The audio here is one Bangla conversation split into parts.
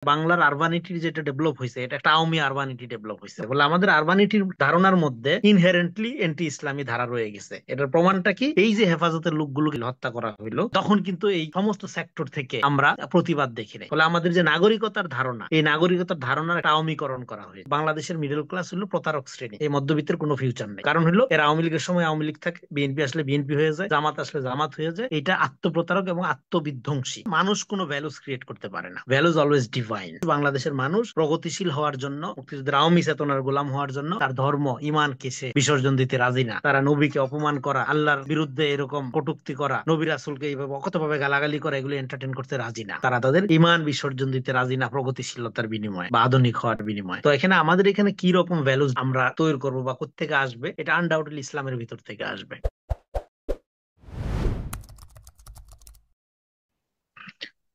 বাংলার আরবানিটির যেটা ডেভেলপ হয়েছে এটা একটা আওয়ামী আরবানিটি ডেভেলপ হয়েছে বলে আমাদের আরবানিটির ধারণার মধ্যে ইনহেরেন্টলি এন্টি ইসলামী ধারা রয়ে গেছে। এটার প্রমাণটা কি, এই যে হেফাজতের লোকগুলোকে হত্যা করা হইলো তখন কিন্তু এই সমস্ত সেক্টর থেকে আমরা প্রতিবাদ দেখি নাই। ফলে আমাদের যে নাগরিকতার ধারণা, এই নাগরিকতার ধারণার একটা আওয়ামীকরণ করা হয়েছে। বাংলাদেশের মিডল ক্লাস হলো প্রতারক শ্রেণী, এই মধ্যবিত্তের কোনো ফিউচার নেই। কারণ হলো এরা আওয়ামী লীগের সময় আওয়ামী লীগ থাকে, বিএনপি আসলে বিএনপি হয়ে যায়, জামাত আসলে জামাত হয়ে যায়। এটা আত্মপ্রতারক এবং আত্মবিধ্বংসী। মানুষ কোনো ভ্যালুস ক্রিয়েট করতে পারে না, ভ্যালুস অলওয়েজ ডিভাইন। বাংলাদেশের মানুষ প্রগতিশীল হওয়ার জন্য, মুক্তিযুদ্ধের আওয়ামী চেতনার গোলাম হওয়ার জন্য তার ধর্ম ইমানকে সে বিসর্জন দিতে রাজি না। তারা নবীকে অপমান করা, আল্লাহর বিরুদ্ধে এরকম কটূক্তি করা, নবী রাসূলকে এইভাবে অকথ্যভাবে গালাগালি করা, এগুলো এন্টারটেইন করতে রাজি না। তারা তাদের ইমান বিসর্জন দিতে রাজি না প্রগতিশীলতার বিনিময়ে বা আধুনিক হওয়ার বিনিময়ে। তো এখানে আমাদের এখানে কি রকম ভ্যালুস আমরা তৈরি করবো বা কোত্থেকে আসবে, এটা আনডাউটেডলি ইসলামের ভিতর থেকে আসবে।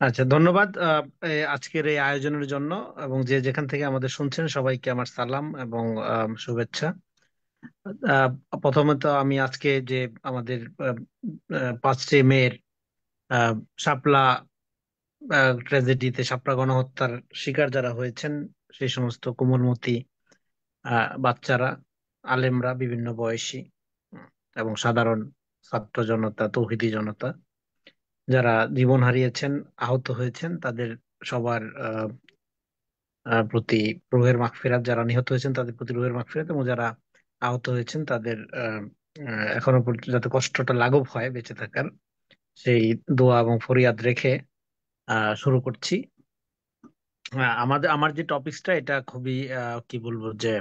আচ্ছা, ধন্যবাদ আজকের এই আয়োজনের জন্য। এবং যে যেখান থেকে আমাদের শুনছেন সবাইকে আমার সালাম এবং শুভেচ্ছা। আহ, প্রথমত আমি আজকে যে আমাদের 5ই মের আহ, শাপলা ট্র্যাজেডিতে, শাপলা গণহত্যার শিকার যারা হয়েছেন, সেই সমস্ত কোমলমতি বাচ্চারা, আলেমরা, বিভিন্ন বয়সী, উম, এবং সাধারণ ছাত্র জনতা, তৌহিদি জনতা যারা জীবন হারিয়েছেন, আহত হয়েছেন, তাদের সবার প্রতি রুহের মাগফিরাত, যারা নিহত হয়েছেন তাদের প্রতি রুহের মাগফিরাত, এবং যারা আহত হয়েছেন তাদের এখনো পর্যন্ত যাতে কষ্টটা লাঘব হয় বেঁচে থাকার, সেই দোয়া এবং ফরিয়াদ রেখে শুরু করছি। আমার যে টপিকসটা, এটা খুবই কি বলবো যে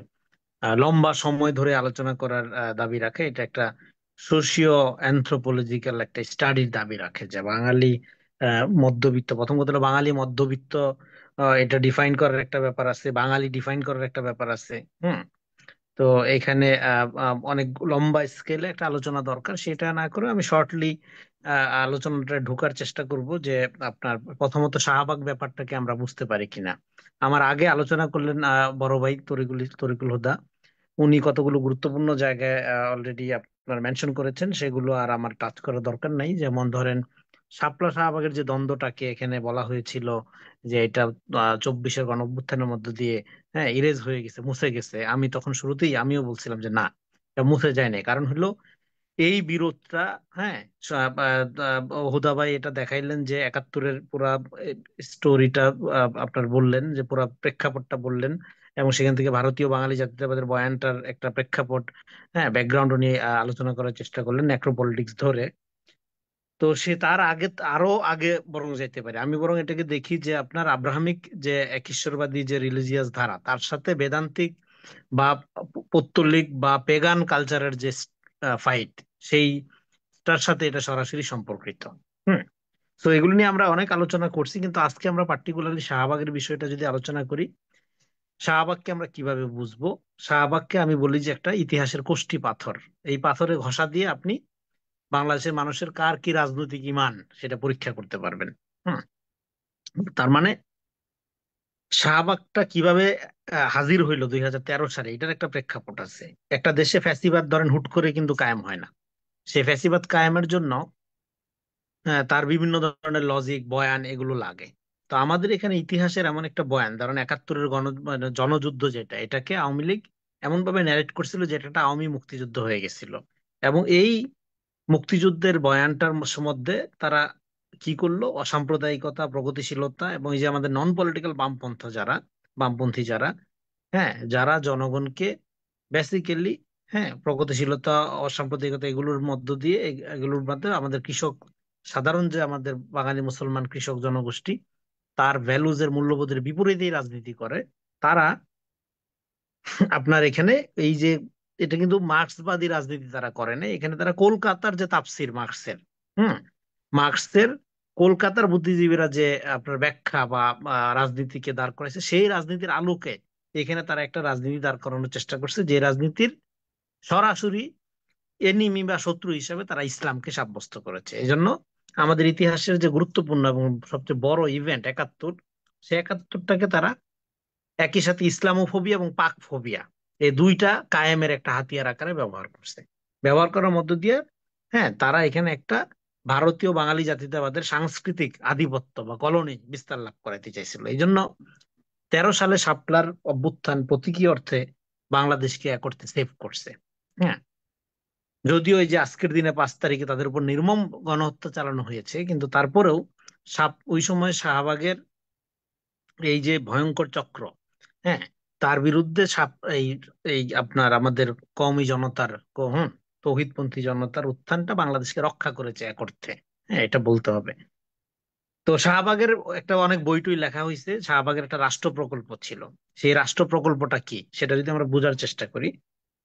লম্বা সময় ধরে আলোচনা করার দাবি রাখে। এটা একটা সোশিও অ্যানথ্রোপোলজিক্যাল একটা স্টাডির দাবি রাখে, যে বাঙালি মধ্যবিত্ত, প্রথম কথা হলো বাঙালি মধ্যবিত্ত, এটা ডিফাইন করার একটা ব্যাপার আছে, বাঙালি ডিফাইন করার একটা ব্যাপার আছে। হুম। তো এখানে অনেক লম্বা স্কেলে একটা আলোচনা দরকার। সেটা না করে আমি শর্টলি আলোচনাটা ঢোকার চেষ্টা করব, যে আপনার প্রথমত শাহবাগ ব্যাপারটাকে আমরা বুঝতে পারি কিনা। আমার আগে আলোচনা করলেন বড় ভাই তরিকুল হুদা। উনি কতগুলো গুরুত্বপূর্ণ জায়গায় অলরেডি আপনার মেনশন করেছেন, সেগুলো আর আমার টাচ করার দরকার নাই। যেমন ধরেন শাপলা শাহবাগের যে দ্বন্দ্বটাকে এখানে বলা হয়েছিল, যে এটা 24-এর গণঅভ্যুত্থানের মধ্য দিয়ে হ্যাঁ ইরেজ হয়ে গেছে, মুছে গেছে। আমি তখন শুরুতেই আমিও বলছিলাম যে না, এটা মুছে যায় না। কারণ হলো এই বিরোধটা, হ্যাঁ, হুদা ভাই এটা দেখাইলেন যে 71-এর পুরা স্টোরিটা আপনার বললেন, যে পুরা প্রেক্ষাপটটা বললেন, এবং সেখান থেকে ভারতীয় বাঙালি জাতীয়তাবাদের বয়ানটার একটা প্রেক্ষাপট, হ্যাঁ, ব্যাকগ্রাউন্ড নিয়ে আলোচনা করার চেষ্টা করলেন নেক্রোপলিটিক্স ধরে। তো সে তার আগে, আরো আগে বরং যেতে পারে। আমি বরং এটাকে দেখি যে আপনার আব্রাহামিক যে একিশ্বরবাদী যে রিলিজিয়াস ধারা, তার সাথে বেদান্তিক বা পৌত্তলিক বা পেগান কালচারের যে ফাইট, সেইটার সাথে এটা সরাসরি সম্পর্কিত। হুম। তো এগুলো নিয়ে আমরা অনেক আলোচনা করছি, কিন্তু আজকে আমরা পার্টিকুলারলি শাহবাগের বিষয়টা যদি আলোচনা করি, শাহবাগকে আমরা কিভাবে বুঝবো। শাহবাগকে আমি বলি যে একটা ইতিহাসের কোষ্ঠী পাথর। এই পাথরে ঘষা দিয়ে আপনি বাংলাদেশের মানুষের কার কি রাজনৈতিক ইমান সেটা পরীক্ষা করতে পারবেন। হুম। তার মানে শাহবাগটা কিভাবে হাজির হইলো 2013 সালে, এটার একটা প্রেক্ষাপট আছে। একটা দেশে ফ্যাসিবাদ ধরেন হুট করে কিন্তু কায়েম হয় না। সেই ফ্যাসিবাদ কায়েমের জন্য তার বিভিন্ন ধরনের লজিক, বয়ান, এগুলো লাগে। তো আমাদের এখানে ইতিহাসের এমন একটা বয়ান, ধরেন 71-এর মানে জনযুদ্ধ যেটা, এটাকে আওয়ামী লীগ এমন ভাবে ন্যারেট করছিল যে এটা একটা আওয়ামী মুক্তিযুদ্ধ হয়ে গেছিল। এবং এই মুক্তিযুদ্ধের বয়ানটার মধ্যে তারা কি করলো, অসাম্প্রদায়িকতা, প্রগতিশীলতা, এবং এই যে আমাদের নন পলিটিক্যাল বামপন্থী যারা, হ্যাঁ, যারা জনগণকে বেসিক্যালি, হ্যাঁ, প্রগতিশীলতা, অসাম্প্রদায়িকতা, এগুলোর মধ্য দিয়ে এগুলোর মধ্যে আমাদের কৃষক, সাধারণ যে আমাদের বাঙালি মুসলমান কৃষক জনগোষ্ঠী, তার ভ্যালুজ এর মূল্যবোধের বিপরীতেই রাজনীতি করে। তারা আপনার এখানে এই যে, এটা কিন্তু মার্ক্সবাদী রাজনীতি তারা করে না। এখানে তারা কলকাতার যে তাফসির মার্ক্সের, হুম, মার্ক্সের কলকাতার বুদ্ধিজীবীরা যে আপনার ব্যাখ্যা বা রাজনীতিকে দাঁড় করাইছে, সেই রাজনীতির আলোকে এখানে তারা একটা রাজনীতি দাঁড় করানোর চেষ্টা করছে, যে রাজনীতির সরাসরি এনিমি বা শত্রু হিসেবে তারা ইসলামকে সাব্যস্ত করেছে। এই জন্য আমাদের ইতিহাসের যে গুরুত্বপূর্ণ এবং সবচেয়ে বড় ইভেন্ট 71, সেই 71টাকে তারা একই সাথে ইসলামোফোবিয়া এবং পাক ফোবিয়া, এই দুইটা কায়েমের একটা হাতিয়ার আকারে ব্যবহার করছে। ব্যবহার করার মধ্য দিয়ে, হ্যাঁ, তারা এখানে একটা ভারতীয় বাঙালি জাতীয়তাবাদের সাংস্কৃতিক আধিপত্য বা কলোনি বিস্তার লাভ করাইতে চাইছিল। এই জন্য 13 সালে শাপলার অভ্যুত্থান প্রতীকী অর্থে বাংলাদেশকে এক অর্থে সেভ করছে। হ্যাঁ, যদিও এই যে আজকের দিনে 5 তারিখে তাদের উপর নির্মম গণহত্যা চালানো হয়েছে, কিন্তু তারপরেও ওই সময় শাহবাগের এই যে ভয়ঙ্কর চক্র, হ্যাঁ, তার বিরুদ্ধে এই এই আপনার আমাদের কওমি জনতার তৌহিদপন্থী জনতার উত্থানটা বাংলাদেশকে রক্ষা করেছে এক অর্থে। হ্যাঁ, এটা বলতে হবে। তো শাহবাগের একটা অনেক বইটই লেখা হয়েছে, শাহবাগের একটা রাষ্ট্র প্রকল্প ছিল। সেই রাষ্ট্র প্রকল্পটা কি সেটা যদি আমরা বোঝার চেষ্টা করি,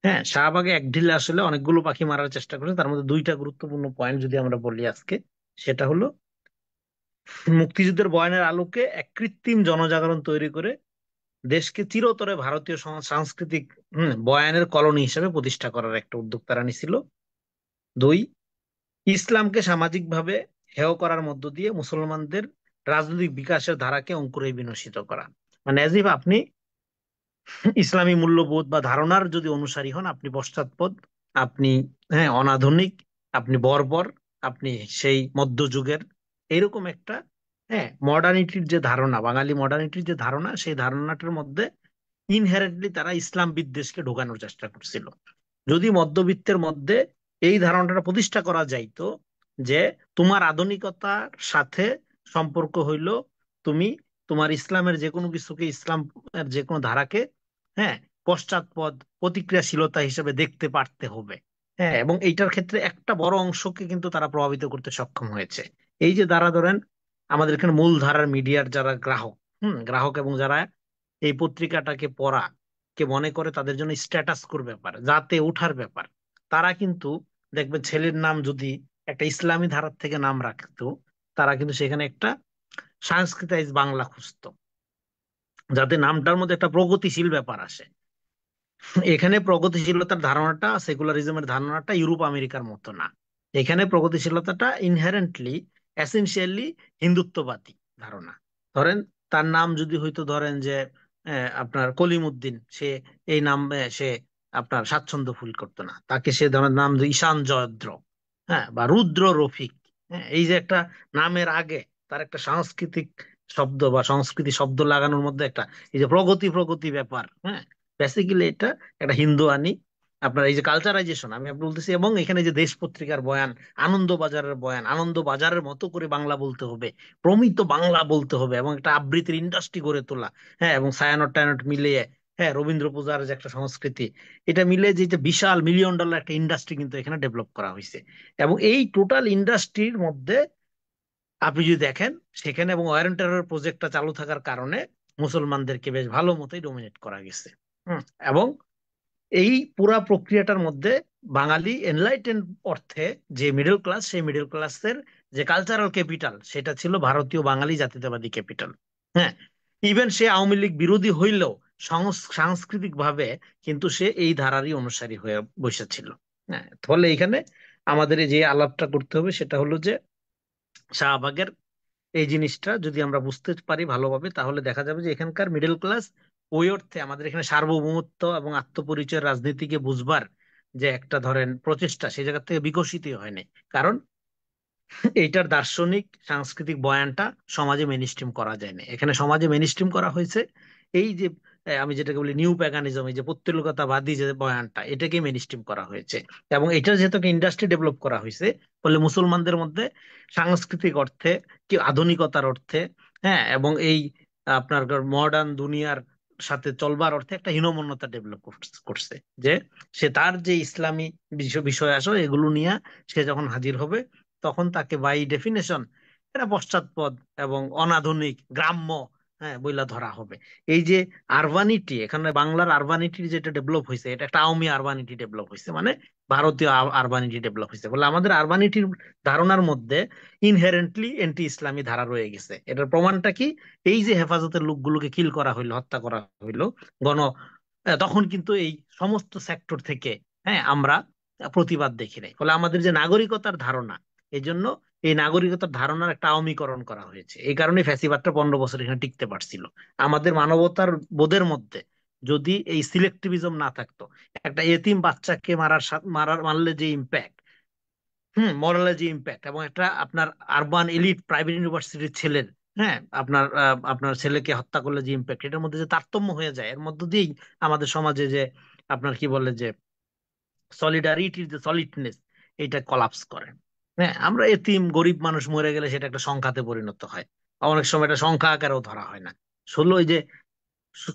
হ্যাঁ, শাহবাগে এক ঢিলে আসলে অনেকগুলো পাখি মারার চেষ্টা করেছে। তার মধ্যে দুইটা গুরুত্বপূর্ণ পয়েন্ট যদি আমরা বলি আজকে, সেটা হলো মুক্তিযুদ্ধের বয়ানের আলোকে এক কৃত্রিম জনজাগরণ তৈরি করে দেশকে চিরতরে ভারতীয় সাংস্কৃতিক বয়ানের কলোনি হিসেবে প্রতিষ্ঠা করার একটা উদ্যোগ তারা নিছিল। দুই, ইসলামকে সামাজিকভাবে হেয় করার মধ্য দিয়ে মুসলমানদের রাজনৈতিক বিকাশের ধারাকে অঙ্কুরে বিনশিত করা। মানে অ্যাজ ইফ আপনি ইসলামী মূল্যবোধ বা ধারণার যদি অনুসারী হন, আপনি পশ্চাৎপদ, আপনি হ্যাঁ অনাধুনিক, আপনি বর্বর, আপনি সেই মধ্যযুগের এরকম একটা মডার্নিটির যে ধারণা, বাঙালি মডার্নিটির যে ধারণা, সেই ধারণাটার মধ্যে ইনহেরেন্টলি তারা ইসলাম বিদ্বেষকে ঢোকানোর চেষ্টা করছিল। যদি মধ্যবিত্তের মধ্যে এই ধারণাটা প্রতিষ্ঠা করা যাইতো যে তোমার আধুনিকতার সাথে সম্পর্ক হইল তুমি তোমার ইসলামের যে কোনো কিছুকে, ইসলামের যে কোনো ধারাকে হ্যাঁ পশ্চাৎপদ প্রতিক্রিয়াশীলতা হিসেবে দেখতে পারতে হবে। হ্যাঁ, এবং এইটার ক্ষেত্রে একটা বড় অংশকে কিন্তু তারা প্রভাবিত করতে সক্ষম হয়েছে। এই যে দ্বারা ধরেন আমাদের এখানে মূল ধারার মিডিয়ার যারা গ্রাহক, গ্রাহক এবং যারা এই পত্রিকাটাকে পড়া কে মনে করে তাদের জন্য স্ট্যাটাস কোর ব্যাপার, যাতে ওঠার ব্যাপার, তারা কিন্তু দেখবেন ছেলের নাম যদি একটা ইসলামী ধারার থেকে নাম রাখতো, তারা কিন্তু সেখানে একটা সাংস্কৃতাইজ বাংলা খুঁজতো, যাতে নামটার মধ্যে একটা প্রগতিশীল ব্যাপার আসে। এখানে প্রগতিশীলতার ধারণাটা, সেকুলারিজমের ধারণাটা ইউরোপ আমেরিকার মতো না। এখানে প্রগতিশীলতাটা ইনহেরেন্টলি এসেনশিয়ালি হিন্দুত্ববাদী ধারণা। ধরেন তার নাম যদি হয়তো ধরেন যে আপনার কলিমুদ্দিন, সে এই নাম সে আপনার স্বাচ্ছন্দ্য ফিল করতো না, তাকে সে ধরেন নাম ঈশান জয়দ্র, হ্যাঁ, বা রুদ্র রফিক। হ্যাঁ, এই যে একটা নামের আগে তার একটা সাংস্কৃতিক শব্দ বা সংস্কৃতি শব্দ লাগানোর মধ্যে একটা এই যে প্রগতি প্রগতি ব্যাপার, হ্যাঁ, বেসিক্যালি এটা একটা হিন্দু আনি আপনার এই যে কালচারাইজেশন আমি আপনি বলতেছি। এবং এখানে যে দেশ পত্রিকার বয়ান, আনন্দ বাজারের বয়ান, আনন্দ বাজারের মতো করে বাংলা বলতে হবে, প্রমিত বাংলা বলতে হবে, এবং একটা আবৃত্তির ইন্ডাস্ট্রি গড়ে তোলা। হ্যাঁ, এবং ছায়ানট টায়ানট মিলিয়ে, হ্যাঁ, রবীন্দ্র পূজার যে একটা সংস্কৃতি, এটা মিলে যে যে বিশাল $1,000,000 একটা ইন্ডাস্ট্রি কিন্তু এখানে ডেভেলপ করা হয়েছে। এবং এই টোটাল ইন্ডাস্ট্রির মধ্যে আপনি যদি দেখেন সেখানে, এবং ওয়ার অ্যান্ড টেরর প্রজেক্টটা চালু থাকার কারণে মুসলমানদেরকে বেশ ভালো মতোই ডোমিনেট করা গেছে। এবং এই পুরা প্রক্রিয়াটার মধ্যে বাঙালি এনলাইটেন অর্থে যে মিডল ক্লাস, সেই মিডল ক্লাসের যে কালচারাল ক্যাপিটাল, সেটা ছিল ভারতীয় বাঙালি জাতীয়তাবাদী ক্যাপিটাল। হ্যাঁ, ইভেন সে আওয়ামী লীগ বিরোধী হইলেও সাংস্কৃতিক ভাবে কিন্তু সে এই ধারারই অনুসারী হয়ে বসেছিল। হ্যাঁ, ফলে এখানে আমাদের এই যে আলাপটা করতে হবে সেটা হলো যে শাহবাগের এই জিনিসটা যদি আমরা বুঝতে পারি ভালোভাবে, তাহলে দেখা যাবে যে এখানকার মিডল ক্লাস ওই অর্থে আমাদের এখানে সার্বভৌমত্ব এবং আত্মপরিচয়ের রাজনীতিকে বুঝবার যে একটা ধরেন প্রচেষ্টা, সেই জায়গা থেকে বিকশিতই হয়নি। কারণ এইটার দার্শনিক সাংস্কৃতিক বয়ানটা সমাজে মেনস্ট্রিম করা যায়নি। এখানে সমাজে মেনস্ট্রিম করা হয়েছে এই যে আমি যেটাকে বলি নিউ প্যাগানিজম, এই যে পৌত্তলিকতাবাদী যে বয়ানটা, এটাকে মেনস্ট্রিম করা হয়েছে। এবং এটা যেহেতু ইন্ডাস্ট্রি ডেভেলপ করা হয়েছে, ফলে মুসলমানদের মধ্যে সাংস্কৃতিক অর্থে কি আধুনিকতার অর্থে, হ্যাঁ, এবং এই আপনার মডার্ন দুনিয়ার সাথে চলবার অর্থে একটা হীনমন্যতা ডেভেলপ করছে। যে সে তার যে ইসলামী বিষয় আসো এগুলো নিয়ে সে যখন হাজির হবে, তখন তাকে বাই ডেফিনেশন এটা পশ্চাৎপদ এবং অনাধুনিক গ্রাম্য, হ্যাঁ, বইলা ধরা হবে। এই যে আরবানিটি, এখানে বাংলার আরবানিটির যেটা ডেভেলপ হয়েছে, এটা একটা আওয়ামী আরবানিটি ডেভেলপ হয়েছে, মানে ভারতীয় আরবানিটি ডেভেলপ হয়েছে বলে আমাদের আরবানিটির ধারণার মধ্যে ইনহেরেন্টলি এন্টি ইসলামী ধারা রয়ে গেছে। এটার প্রমাণটা কি? এই যে হেফাজতের লোকগুলোকে কিল করা হইলো, হত্যা করা হইলো গণ তখন কিন্তু এই সমস্ত সেক্টর থেকে আমরা প্রতিবাদ দেখি নাই। ফলে আমাদের যে নাগরিকতার ধারণা, এই জন্য এই নাগরিকতার ধারণার একটা আওয়ামীকরণ করা হয়েছে। এই কারণে ফ্যাসিবাদটা 15 বছর এখানে টিকতে পারছিল। আমাদের মানবতার বোধের মধ্যে যদি এই সিলেক্টিভিজম না থাকতো, একটা এতিম বাচ্চাকে মারার মারলে যে ইম্প্যাক্ট, মরালের যে ইম্প্যাক্ট, এবং একটা আপনার আরবান এলিট প্রাইভেট ইউনিভার্সিটির ছেলের, আপনার ছেলেকে হত্যা করলে যে ইম্প্যাক্ট, এটার মধ্যে যে তারতম্য হয়ে যায়, এর মধ্য দিয়েই আমাদের সমাজে যে আপনার কি বলে যে সলিডারিটির যে সলিডনেস, এটা কলাপস করে। হ্যাঁ, আমরা এতিম গরিব মানুষ মরে গেলে সেটা একটা সংখ্যাতে পরিণত হয়, অনেক সময় এটা সংখ্যা আকারেও ধরা হয় না। আসলে ওই যে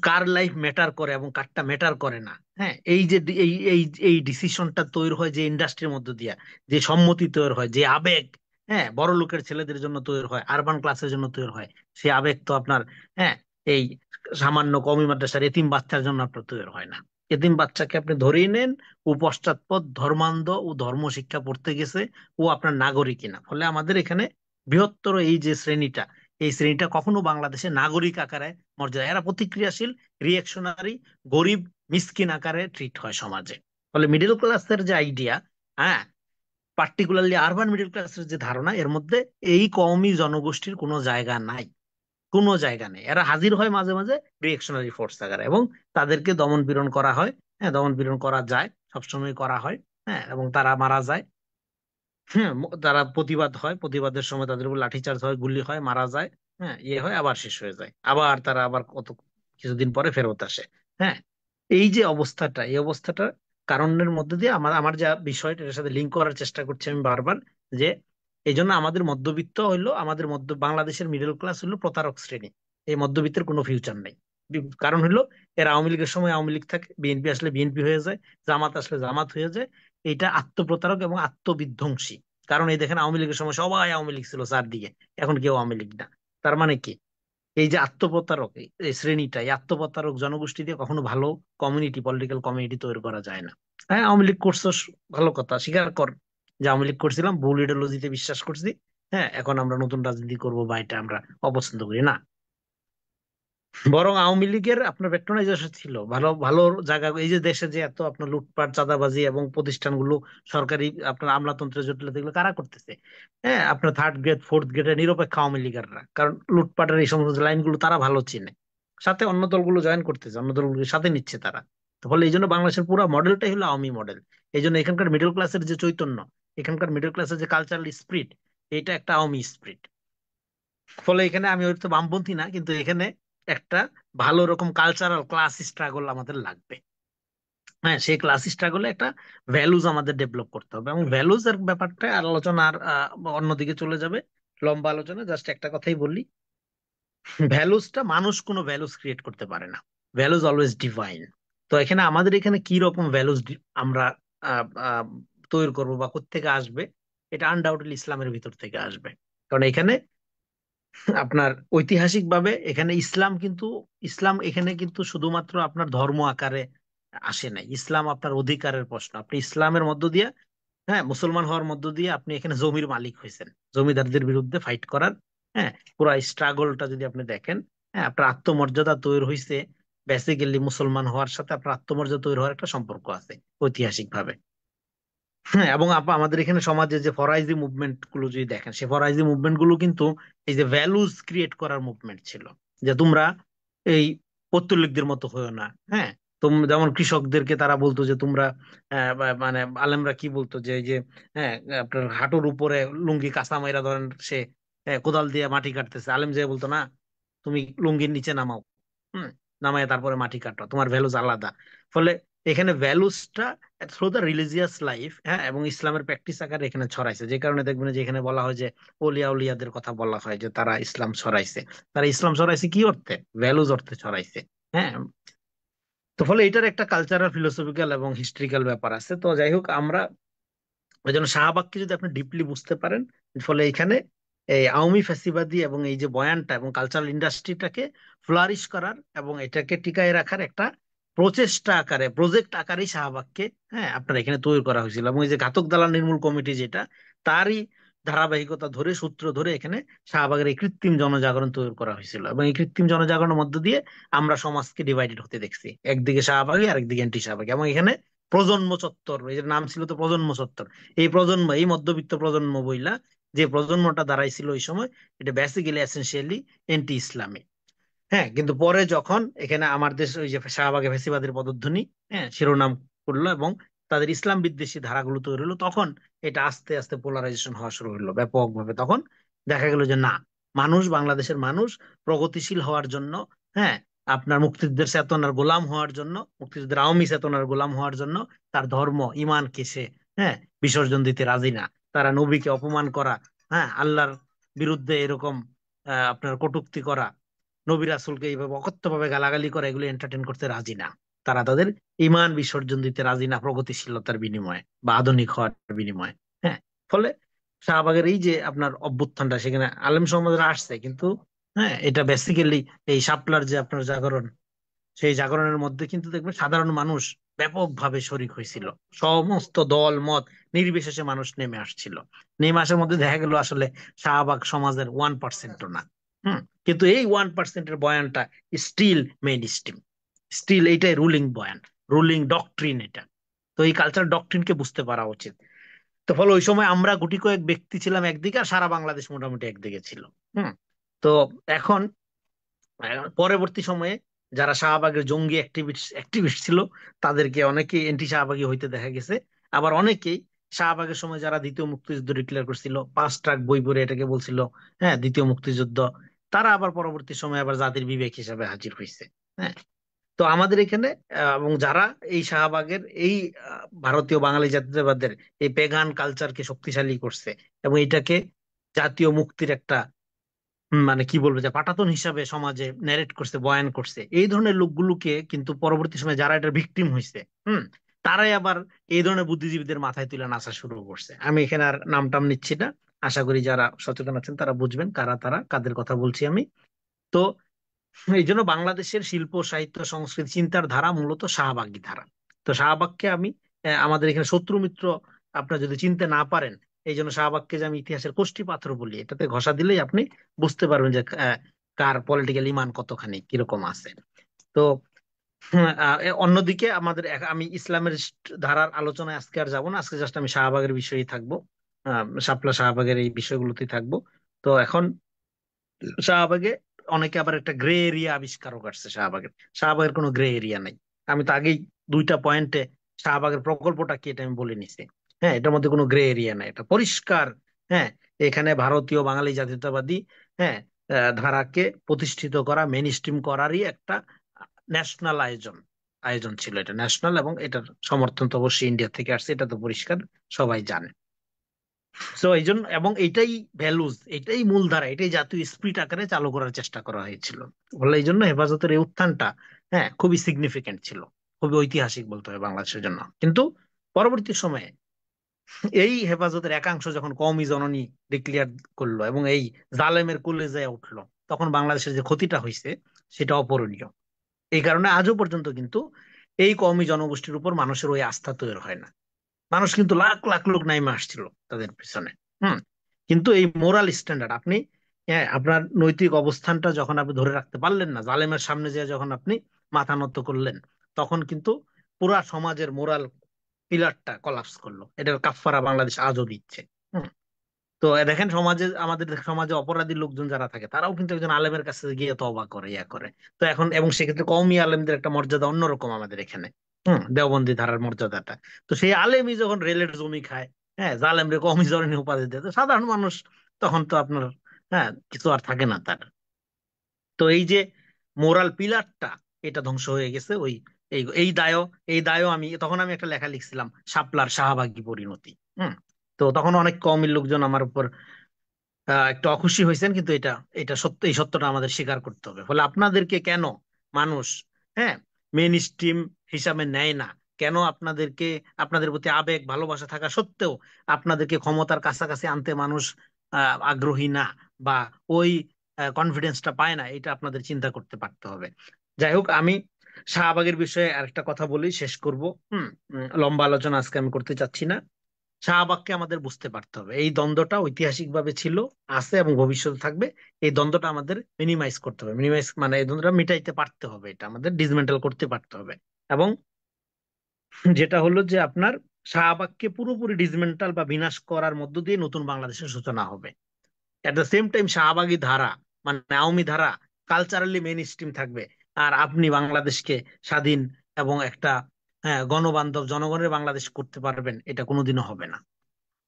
কার লাইফ ম্যাটার করে এবং কারটা ম্যাটার করে না, হ্যাঁ, এই যে এই এই এই ডিসিশনটা তৈরি হয় যে ইন্ডাস্ট্রির মধ্য দিয়া, যে সম্মতি তৈরি হয়, যে আবেগ, হ্যাঁ, বড় লোকের ছেলেদের জন্য তৈরি হয়, আরবান ক্লাসের জন্য তৈরি হয়, সেই আবেগ তো আপনার, হ্যাঁ, এই সামান্য কমি মাদ্রাসার এতিম বাচ্চার জন্য আপনার তৈরি হয় না। এতিম বাচ্চাকে আপনি ধরেই নেন, ও পশ্চাৎপদ ধর্মান্ধ, ও ধর্ম শিক্ষা পড়তে গেছে, ও আপনার নাগরিক কিনা। ফলে আমাদের এখানে বৃহত্তর এই যে শ্রেণীটা, এই শ্রেণীটা কখনো বাংলাদেশে নাগরিক আকারে মর্যাদা, এরা প্রতিক্রিয়াশীল, রিয়েকশনারি, গরিব, মিসকিন আকারে ট্রিট হয় সমাজে। ফলে মিডল ক্লাসের যে আইডিয়া, হ্যাঁ, পার্টিকুলারলি আরবান মিডল ক্লাসের যে ধারণা, এর মধ্যে এই কওমি জনগোষ্ঠীর কোনো জায়গা নাই, কোনো জায়গা নেই। এরা হাজির হয় মাঝে মাঝে রিয়েকশনারি ফোর্স আকারে, এবং তাদেরকে দমন পীড়ন করা হয়। হ্যাঁ, দমন পীড়ন করা যায়, সবসময় করা হয়। হ্যাঁ, এবং তারা মারা যায়। হ্যাঁ, তারা প্রতিবাদ হয়, প্রতিবাদের সময় তাদের উপর লাঠিচার্জ হয়, গুলি হয়, মারা যায়। হ্যাঁ, ইয়ে হয়, আবার শেষ হয়ে যায়, আবার তারা আবার কত কিছুদিন পরে ফেরত আসে। হ্যাঁ, এই যে অবস্থাটা, এই অবস্থাটার কারণের মধ্যে দিয়ে আমার আমার যা বিষয়টা, এর সাথে লিঙ্ক করার চেষ্টা করছি আমি বারবার, যে এই জন্য আমাদের মধ্যবিত্ত হইলো, আমাদের বাংলাদেশের মিডল ক্লাস হলো প্রতারক শ্রেণী। এই মধ্যবিত্তের কোনো ফিউচার নেই। কারণ হলো, এরা আওয়ামী লীগের সময় আওয়ামী লীগ থাকে, বিএনপি আসলে বিএনপি হয়ে যায়, জামাত আসলে জামাত হয়ে যায়। এটা আত্মপ্রতারক এবং আত্মবিধ্বংসী। কারণ এই দেখেন, আওয়ামী লীগের সময় সবাই আওয়ামী লীগ ছিল চারদিকে, এখন কেউ আওয়ামী লীগ না। তার মানে কি, এই যে আত্মপ্রতারক, এই শ্রেণীটা, এই আত্মপ্রতারক জনগোষ্ঠী দিয়ে কখনো ভালো কমিউনিটি, পলিটিক্যাল কমিউনিটি তৈরি করা যায় না। হ্যাঁ, আওয়ামী লীগ করছো, ভালো কথা, স্বীকার কর যে আওয়ামী লীগ করছিলাম, ভুল ইডিওলজিতে বিশ্বাস করছি। হ্যাঁ, এখন আমরা নতুন রাজনীতি করবো বা এটা আমরা অপছন্দ করি না। বরং আওয়ামী লীগের আপনার পেট্রোনাইজেশন ছিল ভালো ভালো জায়গা, এই যে দেশে যে এত আপনার লুটপাট, চাঁদাবাজি এবং প্রতিষ্ঠানগুলো সরকারি আপনার আমলাতন্ত্রের জটিলতা, এগুলো কারা করতেছে? হ্যাঁ, আপনার থার্ড গ্রেড ফোর্থ গ্রেডের নিরপেক্ষ আওয়ামী লীগাররা, কারণ লুটপাটের এই সমস্ত লাইনগুলো তারা ভালো চিনে। সাথে অন্য দলগুলো জয়েন করতেছে, অন্য দলগুলোর সাথে নিচ্ছে তারা। তো ফলে এই জন্য বাংলাদেশের পুরো মডেলটাই হলো আওয়ামী মডেল। এই জন্য এখানকার মিডল ক্লাসের যে চৈতন্য, এখানকার মিডল ক্লাসের যে কালচারাল স্পিরিট, এটা একটা আওয়ামী স্পিরিট। ফলে এখানে আমি হয়তো বামপন্থী না, কিন্তু এখানে একটা ভালো রকম কালচারাল ক্লাস স্ট্রাগল আমাদের লাগবে। হ্যাঁ, সেই ক্লাস স্ট্রাগলে একটা ভ্যালুজ আমাদের ডেভেলপ করতে হবে, এবং ভ্যালুজ এর ব্যাপারটা আর আলোচনা আর অন্যদিকে চলে যাবে, লম্বা আলোচনা। জাস্ট একটা কথাই বললি, ভ্যালুজটা, মানুষ কোনো ভ্যালুজ ক্রিয়েট করতে পারে না, ভ্যালুজ অলওয়েজ ডিভাইন। তো এখানে আমাদের এখানে কি রকম ভ্যালুজ আমরা আহ, আহ, তৈরি করবো বা কোত্থেকে আসবে, এটা আনডাউটেডলি ইসলামের ভিতর থেকে আসবে। কারণ এখানে আপনার ঐতিহাসিক ভাবে এখানে ইসলাম কিন্তু, ইসলাম এখানে কিন্তু শুধুমাত্র আপনার ধর্ম আকারে আসে নাই। ইসলাম আপনার অধিকারের প্রশ্ন। আপনি ইসলামের মধ্য দিয়ে, হ্যাঁ, মুসলমান হওয়ার মধ্য দিয়ে আপনি এখানে জমির মালিক হয়েছেন, জমিদারদের বিরুদ্ধে ফাইট করার। হ্যাঁ, পুরো স্ট্রাগলটা যদি আপনি দেখেন, হ্যাঁ, আপনার আত্মমর্যাদা তৈরি হয়েছে বেসিক্যালি মুসলমান হওয়ার সাথে আপনার আত্মমর্যাদা তৈরি হওয়ার একটা সম্পর্ক আছে ঐতিহাসিক ভাবে। হ্যাঁ, এবং আমাদের এখানে সমাজে যে ফরাইজি মুভমেন্ট গুলো যদি দেখেন, সে ফরাইজি মুভমেন্ট গুলো কিন্তু এই যে ভ্যালুজ ক্রিয়েট করার মুভমেন্ট ছিল, যে তোমরা এই পৌত্তলিকদের মতো হয়েও না। হ্যাঁ, যেমন কৃষকদেরকে তারা বলতো যে তোমরা মানে আলেমরা কি বলতো যে এই যে, হ্যাঁ, আপনার হাঁটুর উপরে লুঙ্গি কাঁচা মাইরা ধরেন সে, কোদাল দিয়ে মাটি কাটতেছে, আলেম যে বলতো না, তুমি লুঙ্গির নিচে নামাও, হুম, নামায় তারপরে মাটি কাটো, তোমার ভ্যালুজ আলাদা। ফলে এখানে ভ্যালুজটা থ্রু দ্য রিলিজিয়াস লাইফ, হ্যাঁ, এবং ইসলামের প্র্যাকটিস আকারে এখানে ছড়াইছে। যে কারণে দেখবেন যে এখানে বলা হয় যে ওলিয়া উলিয়াদের কথা বলা হয় যে তারা ইসলাম ছড়াইছে। তারা ইসলাম ছড়াইছে কি অর্থে? ভ্যালুজ অর্থে ছড়াইছে। হ্যাঁ, তো ফলে এটার একটা কালচারাল, ফিলোসফিক্যাল এবং হিস্ট্রিক্যাল ব্যাপার আছে। তো যাই হোক, আমরা ওই জন্য শাহবাগকে যদি আপনি ডিপলি বুঝতে পারেন, ফলে এখানে এই আওয়ামী ফ্যাসিবাদী এবং এই যে বয়ানটা এবং কালচারাল ইন্ডাস্ট্রিটাকে ফ্লারিশ করার এবং এটাকে টিকায় রাখার একটা প্রচেষ্টা আকারে, প্রজেক্ট আকারেই শাহবাগকে, হ্যাঁ, আপনার এখানে তৈরি করা হয়েছিল। এবং এই যে ঘাতক দালাল নির্মূল কমিটি যেটা, তারই ধারাবাহিকতা ধরে, সূত্র ধরে এখানে শাহবাগের এই কৃত্রিম জনজাগরণ তৈরি করা হয়েছিল। এবং এই কৃত্রিম জনজাগরণের মধ্য দিয়ে আমরা সমাজকে ডিভাইডেড হতে দেখছি, একদিকে শাহবাগী আর একদিকে অ্যান্টি শাহবাগী। এবং এখানে প্রজন্ম চত্বর, এই যে নাম ছিল তো প্রজন্ম চত্বর, এই প্রজন্ম, এই মধ্যবিত্ত প্রজন্ম বইলা যে প্রজন্মটা দাঁড়াইছিল ওই সময়, এটা বেসিক্যালি এসেনশিয়ালি এন্টি ইসলামী। হ্যাঁ, কিন্তু পরে যখন এখানে আমার দেশ ওই যে শাহবাগে ফ্যাসিবাদের পদধ্বনি, হ্যাঁ, শিরোনাম করলো, এবং তাদের ইসলাম বিদ্বেষী ধারাগুলো তৈরি হলো, তখন এটা আস্তে আস্তে পোলারাইজেশন হওয়া শুরু হলো ব্যাপকভাবে। তখন দেখা গেল যে না, মানুষ, বাংলাদেশের মানুষ প্রগতিশীল হওয়ার জন্য, হ্যাঁ, আপনার মুক্তিযুদ্ধের চেতনার গোলাম হওয়ার জন্য, মুক্তিযুদ্ধের আওয়ামী চেতনার গোলাম হওয়ার জন্য তার ধর্ম ইমানকে সে, হ্যাঁ, বিসর্জন দিতে রাজি না। তারা নবীকে অপমান করা, হ্যাঁ, আল্লাহর বিরুদ্ধে এরকম আপনার কটূক্তি করা, নবী রাসূলকে এইভাবে অকথ্যভাবে গালাগালি করা, এগুলো এন্টারটেন করতে রাজি না। তারা তাদের ইমান বিসর্জন দিতে রাজি না প্রগতিশীলতার বিনিময়ে বা আধুনিক হওয়ার বিনিময়ে। হ্যাঁ, ফলে শাহবাগের এই যে আপনার অভ্যুত্থানটা, সেখানে আলেম সমাজরা আসছে, কিন্তু হ্যাঁ, এটা বেসিক্যালি এই শাপলার যে আপনার জাগরণ, সেই জাগরণের মধ্যে কিন্তু দেখবেন সাধারণ মানুষ ব্যাপকভাবে শরিক হয়েছিল। সমস্ত দল মত নির্বিশেষে মানুষ নেমে আসছিল। নেমে আসার মধ্যে দেখা গেল আসলে শাহবাগ সমাজের 1%ও না। হুম। কিন্তু এই 1%-এর বয়ানটা স্টিল মেইন স্ট্রিম, স্টিল এইটাই রুলিং বয়ান, রুলিং ডক্ট্রিন এটা। তো এই কালচার ডক্ট্রিনকে বুঝতে পারা উচিত। তো ফলে ওই সময় আমরা গুটি কয়েক ব্যক্তি ছিলাম একদিকে, আর সারা বাংলাদেশ মোটামুটি একদিকে ছিল। হুম। তো এখন পরবর্তী সময়ে যারা শাহবাগের জঙ্গি অ্যাক্টিভিস্ট অ্যাক্টিভিস্ট ছিল, তাদেরকে অনেকে এন্টি শাহবাগী হইতে দেখা গেছে। আবার অনেকেই শাহবাগের সময় যারা দ্বিতীয় মুক্তিযুদ্ধ ডিক্লেয়ার করছিল, 5 ট্রাক বই পড়ে এটাকে বলছিল, হ্যাঁ, দ্বিতীয় মুক্তিযুদ্ধ, তারা আবার পরবর্তী সময় আবার জাতির বিবেক হিসাবে হাজির হয়েছে। হ্যাঁ। তো আমাদের এখানে এবং যারা এই শাহবাগের এই ভারতীয় বাঙালি জাতীয়তাবাদের এই পেগান কালচারকে শক্তিশালী করছে এবং এটাকে জাতীয় মুক্তির একটা মানে কি বলবো, যে পাটাতন হিসাবে সমাজে ন্যারেট করছে, বয়ান করছে, এই ধরনের লোকগুলোকে কিন্তু পরবর্তী সময় যারা এটার ভিকটিম হয়েছে, হুম, তারাই আবার এই ধরনের বুদ্ধিজীবীদের মাথায় তুলে নাচা শুরু করছে। আমি এখানে আর নাম টাম নিচ্ছি না, আশা করি যারা সচেতন আছেন তারা বুঝবেন কারা তারা, কাদের কথা বলছি আমি। তো এই জন্য বাংলাদেশের শিল্প, সাহিত্য, সংস্কৃতি, চিন্তার ধারা মূলত শাহবাগী ধারা। তো শাহবাগকে আমি আমাদের এখানে শত্রু মিত্র আপনার যদি চিনতে না পারেন, এই জন্য শাহবাগকে যে আমি ইতিহাসের কোষ্ঠী পাথর বলি, এটাতে ঘষা দিলেই আপনি বুঝতে পারবেন যে কার পলিটিক্যাল ইমান কতখানি কিরকম আছে। তো অন্যদিকে আমাদের আমি ইসলামের ধারার আলোচনায় আজকে আর যাবো না, আজকে জাস্ট আমি শাহবাগের বিষয়েই থাকবো, শাপলা শাহবাগের এই বিষয়গুলোতেই থাকবো। তো এখন শাহবাগে অনেকে আবার একটা গ্রে এরিয়া আবিষ্কারও করছে শাহবাগের। শাহবাগের কোনো গ্রে এরিয়া নাই। আমি তো আগেই 2টা পয়েন্টে শাহবাগের প্রকল্পটা কি এটা আমি বলে নিছি। হ্যাঁ, এটার মধ্যে কোনো গ্রে এরিয়া নাই, এটা পরিষ্কার। হ্যাঁ, এখানে ভারতীয় বাঙালি জাতীয়তাবাদী, হ্যাঁ, ধারাকে প্রতিষ্ঠিত করা, মেইন স্ট্রিম করারই একটা ন্যাশনাল আয়োজন আয়োজন ছিল। এটা ন্যাশনাল, এবং এটার সমর্থন তো অবশ্যই ইন্ডিয়া থেকে আসছে, এটা তো পরিষ্কার, সবাই জানে। সো এই জন্য, এবং এটাই ভ্যালুজ, এটাই মূলধারা, এটাই জাতীয় স্পিরিট আকারে চালু করার চেষ্টা করা হয়েছিল। বলে এই জন্য হেফাজতের এই উত্থানটা, হ্যাঁ, খুবই সিগনিফিকেন্ট ছিল, খুবই ঐতিহাসিক বলতে হবে বাংলাদেশের জন্য। কিন্তু পরবর্তী সময়ে এই হেফাজতের একাংশ যখন কওমি জননী ডিক্লেয়ার করলো এবং এই জালেমের কোলে যায় উঠলো, তখন বাংলাদেশের যে ক্ষতিটা হয়েছে সেটা অপূরণীয়। এই কারণে আজও পর্যন্ত কিন্তু এই কওমি জনগোষ্ঠীর উপর মানুষের ওই আস্থা তৈরি হয় না। মানুষ কিন্তু লাখ লাখ লোক নাইমে আসছিল তাদের পিছনে। হুম। কিন্তু এই মোরাল স্ট্যান্ডার্ড আপনি, হ্যাঁ, আপনার নৈতিক অবস্থানটা যখন আপনি ধরে রাখতে পারলেন না, জালেমের সামনে যে যখন আপনি মাথা নত করলেন, তখন কিন্তু পুরা সমাজের মোরাল পিলারটা কলাপস করলো। এটার কাফফারা বাংলাদেশ আজও দিচ্ছে। হুম। তো দেখেন সমাজে, আমাদের সমাজে অপরাধী লোকজন যারা থাকে, তারাও কিন্তু একজন আলেমের কাছে গিয়ে তওবা করে, ইয়া করে। তো এখন, এবং সেক্ষেত্রে কওমি আলেমদের একটা মর্যাদা অন্যরকম আমাদের এখানে। হুম, দেওবন্দি ধারার মর্যাদাটা। তো সেই আলেমই যখন রেলের জমি খায়, হ্যাঁ, জালেমরে কওমি জননী উপাধি দেয়, তো সাধারণ মানুষ তখন তো আপনার, হ্যাঁ, কিছু আর থাকে না তার। তো এই যে মোরাল পিলারটা, এটা ধ্বংস হয়ে গেছে ওই এই দায়ও আমি একটা লেখা লিখছিলাম, শাপলার শাহবাগী পরিণতি। হুম। তো তখন অনেক কওমি লোকজন আমার উপর একটু অখুশি হয়েছেন, কিন্তু এটা এটা সত্য, এই সত্যটা আমাদের স্বীকার করতে হবে। ফলে আপনাদেরকে কেন মানুষ, হ্যাঁ, মেইন স্ট্রিম হিসাবে নেয় না, কেন আপনাদেরকে, আপনাদের প্রতি আবেগ ভালোবাসা থাকা সত্ত্বেও আপনাদেরকে ক্ষমতার কাছাকাছি আনতে মানুষ আগ্রহী না, বা ওই কনফিডেন্সটা পায় না, এটা আপনাদের চিন্তা করতে পারতে হবে। যাই হোক, আমি শাহবাগের বিষয়ে আরেকটা কথা বলি, শেষ করব। হুম। লম্বা আলোচনা আজকে আমি করতে চাচ্ছি না। শাহবাগকে আমাদের বুঝতে পারতে হবে, এই দ্বন্দ্বটা ঐতিহাসিক ভাবে ছিল, আছে এবং ভবিষ্যতে থাকবে। এই দ্বন্দ্বটা আমাদের মিনিমাইজ করতে হবে, মিনিমাইজ মানে এই দ্বন্দ্বটা মিটাইতে পারতে হবে, এটা আমাদের ডিসমেন্টাল করতে পারতে হবে। এবং যেটা হলো যে আপনার শাহবাগকে পুরোপুরি ডিসমেন্টাল বা বিনাশ করার মধ্য দিয়ে নতুন বাংলাদেশের সূচনা হবে। এট দ্য সেম টাইম শাহবাগী ধারা, মানে আওয়ামী ধারা, কালচারালি মেইন স্ট্রিম থাকবে। আর আপনি বাংলাদেশকে স্বাধীন এবং একটা হ্যাঁ গণবান্ধব জনগণের বাংলাদেশ করতে পারবেন, এটা কোনোদিনও হবে না।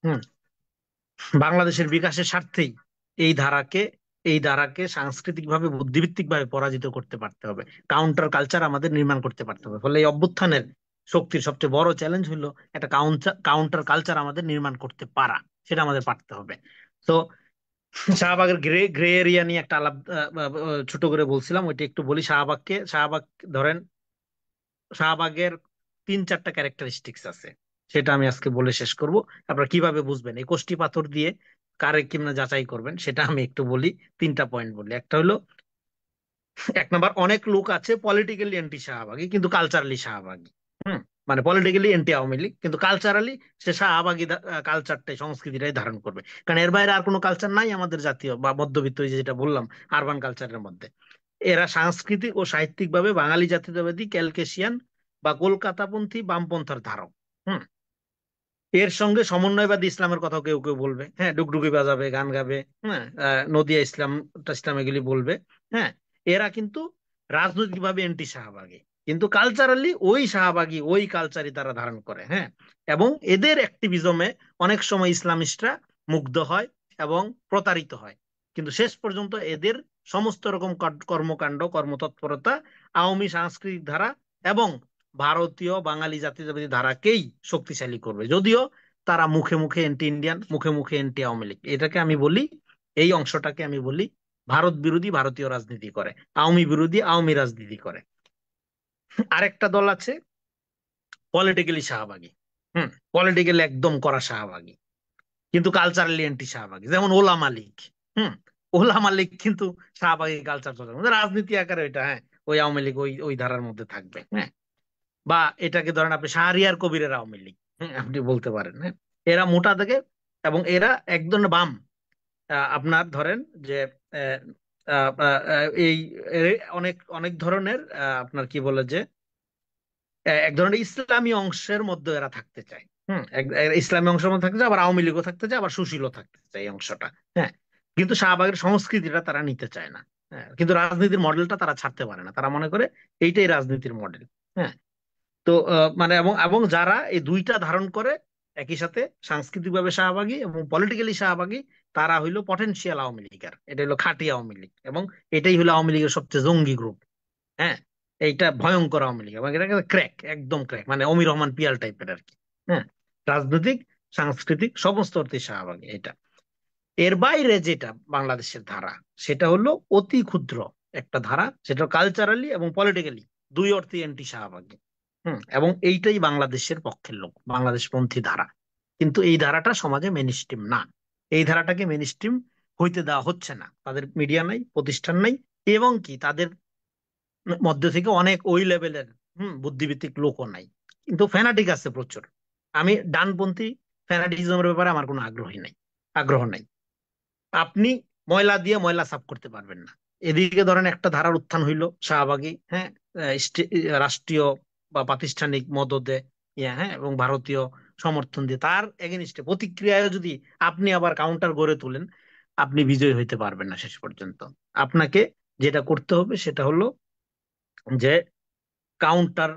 হুম। বাংলাদেশের বিকাশের স্বার্থেই এই ধারাকে এই ধারাকে সাংস্কৃতিক ভাবে বুদ্ধিভিত্তিক ভাবে পরাজিত করতে পারতে হবে, কাউন্টার কালচার আমাদের নির্মাণ করতে পারতে হবে। ফলে এই অভ্যুত্থানের শক্তির সবচেয়ে বড় চ্যালেঞ্জ হলো একটা কাউন্টার কালচার আমাদের নির্মাণ করতে পারা, সেটা আমাদের পারতে হবে। তো শাহবাগের গ্রে গ্রে এরিয়া নিয়ে একটা আলাপ ছোট করে বলছিলাম, ওইটা একটু বলি। শাহবাগ ধরেন, শাহবাগের 3-4টা ক্যারেক্টারিস্টিক্স আছে, সেটা আমি আজকে বলে শেষ করব। আপনারা কিভাবে বুঝবেন এই কোষ্টি পাথর দিয়ে কারে কিমনে যাচাই করবেন, সেটা আমি একটু বলি। 3টা পয়েন্ট বলি। একটা হলো, 1 নাম্বার, অনেক লোক আছে পলিটিক্যালি অ্যান্টি শাহবাগী কিন্তু কালচারালি শাহবাগী। হুম। মানে পলিটিক্যালি অ্যান্টি আওয়ামী লীগ কিন্তু কালচারালি সে শাহবাগী কালচারটাই, সংস্কৃতিটাই ধারণ করবে। কারণ এর বাইরে আর কোনো কালচার নাই আমাদের জাতীয় বা মধ্যবিত্ত, ওই যে যেটা বললাম আরবান কালচারের মধ্যে। এরা সাংস্কৃতিক ও সাহিত্যিক ভাবে বাঙালি জাতীয়তাবাদী, ক্যালকেশিয়ান বা কলকাতাপন্থী বামপন্থার ধারক। হুম। এর সঙ্গে সমন্বয়বাদী ইসলামের কথা কেউ কেউ বলবে, হ্যাঁ, ডুগডুগি বাজাবে, গান গাবে, হ্যাঁ, নদিয়া ইসলাম ইসলাম এগুলি বলবে। হ্যাঁ। এরা কিন্তু রাজনৈতিকভাবে এন্টি শাহবাগী, কিন্তু কালচারালি ওই শাহবাগী, ওই কালচারই তারা ধারণ করে। হ্যাঁ। এবং এদের অ্যাক্টিভিজমে অনেক সময় ইসলামিস্টরা মুগ্ধ হয় এবং প্রতারিত হয়, কিন্তু শেষ পর্যন্ত এদের সমস্ত রকম কর্মকাণ্ড, কর্মতৎপরতা আওয়ামী সাংস্কৃতিক ধারা এবং ভারতীয় বাঙালি জাতীয়তাবাদী ধারাকেই শক্তিশালী করবে, যদিও তারা মুখে মুখে এন্টি ইন্ডিয়ান, মুখে মুখে এন্টি আওয়ামী লীগ। এটাকে আমি বলি, এই অংশটাকে আমি বলি ভারত বিরোধী ভারতীয় রাজনীতি করে, আওয়ামী বিরোধী আওয়ামী রাজনীতি করে। আরেকটা দল আছে পলিটিক্যালি শাহবাগী। হুম। পলিটিক্যালি একদম করা শাহবাগী কিন্তু কালচারালি এন্টি শাহবাগী, যেমন ওলামা লীগ। হুম। ওলামা লীগ কিন্তু শাহবাগী কালচার চলে, রাজনীতি আকারে ওইটা, হ্যাঁ, ওই আওয়ামী লীগ ওই ওই ধারার মধ্যে থাকবে। হ্যাঁ। বা এটাকে ধরেন আপনি শাহরিয়ার কবিরের আওয়ামী লীগ, আপনি বলতে পারেন। হ্যাঁ। এরা মোটা থেকে, এবং এরা একদম বাম। আপনার ধরেন যে আহ, এই অনেক অনেক ধরনের আপনার কি বলে যে এক ধরনের ইসলামী অংশের মধ্যে এরা থাকতে চায়। ইসলামী অংশের মধ্যে থাকতে চায়, আবার আওয়ামী লীগও থাকতে চায়, আবার সুশীলও থাকতে চায় এই অংশটা। হ্যাঁ। কিন্তু শাহবাগের সংস্কৃতিটা তারা নিতে চায় না। হ্যাঁ। কিন্তু রাজনীতির মডেলটা তারা ছাড়তে পারে না, তারা মনে করে এইটাই রাজনীতির মডেল। হ্যাঁ। তো মানে এবং এবং যারা এই দুইটা ধারণ করে একই সাথে, সাংস্কৃতিকভাবে শাহবাগী এবং পলিটিক্যালি শাহবাগী, তারা হইলো পটেনশিয়াল আওয়ামী লীগের, এটা হলো খাঁটি আওয়ামী লীগ। এবং এটাই হলো আওয়ামী লীগের সবচেয়ে জঙ্গি গ্রুপ। হ্যাঁ। এইটা ভয়ঙ্কর আওয়ামী লীগ, এবং এটা ক্র্যাক, একদম ক্র্যাক, মানে অমির রহমান পিয়াল টাইপের আর কি। হ্যাঁ। রাজনৈতিক, সাংস্কৃতিক সমস্ত অর্থে শাহবাগী এটা। এর বাইরে যেটা বাংলাদেশের ধারা, সেটা হলো অতি ক্ষুদ্র একটা ধারা, সেটা কালচারালি এবং পলিটিক্যালি দুই অর্থে অ্যান্টি শাহবাগী। এবং এইটাই বাংলাদেশের পক্ষের লোক, বাংলাদেশ পন্থী ধারা। কিন্তু এই ধারাটা সমাজে মেনস্ট্রিম না, এই ধারাটাকে মেনস্ট্রিম হইতে দেওয়া হচ্ছে না। তাদের মিডিয়া নাই, প্রতিষ্ঠান নাই, এবং কি তাদের মধ্যে থেকে অনেক ওই লেভেলের বুদ্ধিভিত্তিক লোকও নাই। কিন্তু ফ্যানাটিক আছে প্রচুর। আমি ডানপন্থী ফ্যানাটিজমের ব্যাপারে আমার কোনো আগ্রহ নাই। আপনি ময়লা দিয়ে ময়লা সাফ করতে পারবেন না। এদিকে ধরেন একটা ধারার উত্থান হইলো শাহবাগী, হ্যাঁ, রাষ্ট্রীয় বা প্রাতিষ্ঠানিক মদদে, হ্যাঁ, এবং ভারতীয় সমর্থন দিয়ে তার এগেনিস্টে প্রতিক্রিয়ায় যদি আপনি আবার কাউন্টার গড়ে তোলেন, আপনি বিজয়ী হইতে পারবেন না শেষ পর্যন্ত। আপনাকে যেটা করতে হবে সেটা হলো যে কাউন্টার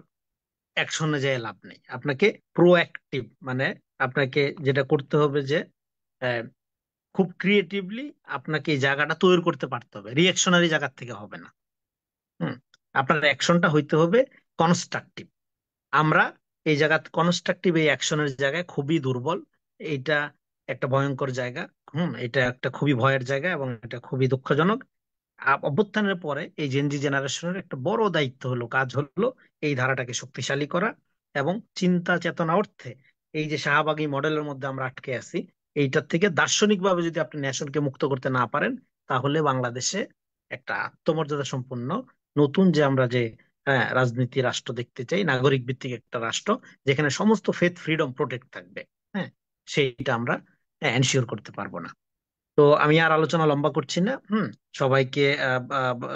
অ্যাকশনে যায় লাভ নেই, আপনাকে প্রোঅ্যাক্টিভ, মানে আপনাকে যেটা করতে হবে যে খুব ক্রিয়েটিভলি আপনাকে এই জায়গাটা তৈরি করতে পারতে হবে, রিয়েকশনারি জায়গা থেকে হবে না। হুম। আপনার অ্যাকশনটা হইতে হবে কনস্ট্রাকটিভ। আমরা এই জায়গা কনস্ট্রাকটিভ, এই অ্যাকশনের জায়গায় খুবই দুর্বল। এইটা একটা ভয়ঙ্কর জায়গা। এটা একটা খুবই ভয়ের জায়গা, এবং এটা খুবই দুঃখজনক। অভ্যুত্থানের পরে এই জেনজি জেনারেশনের একটা বড় দায়িত্ব হলো, কাজ হলো এই ধারাটাকে শক্তিশালী করা, এবং চিন্তা চেতনা অর্থে এই যে শাহবাগী মডেলের মধ্যে আমরা আটকে আছি, এইটার থেকে দার্শনিক ভাবে যদি আপনি নেশনকে মুক্ত করতে না পারেন, তাহলে বাংলাদেশে একটা আত্মমর্যাদা সম্পন্ন নতুন যে আমরা যে রাজনীতি রাষ্ট্র দেখতে চাই, নাগরিক ভিত্তিক একটা রাষ্ট্র যেখানে সমস্ত ফেথ ফ্রিডম প্রোটেক্ট থাকবে, হ্যাঁ, সেইটা আমরা এনশিওর করতে পারবো না। তো আমি আর আলোচনা লম্বা করছি না। সবাইকে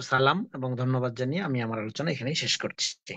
সালাম এবং ধন্যবাদ জানিয়ে আমি আমার আলোচনা এখানেই শেষ করছি।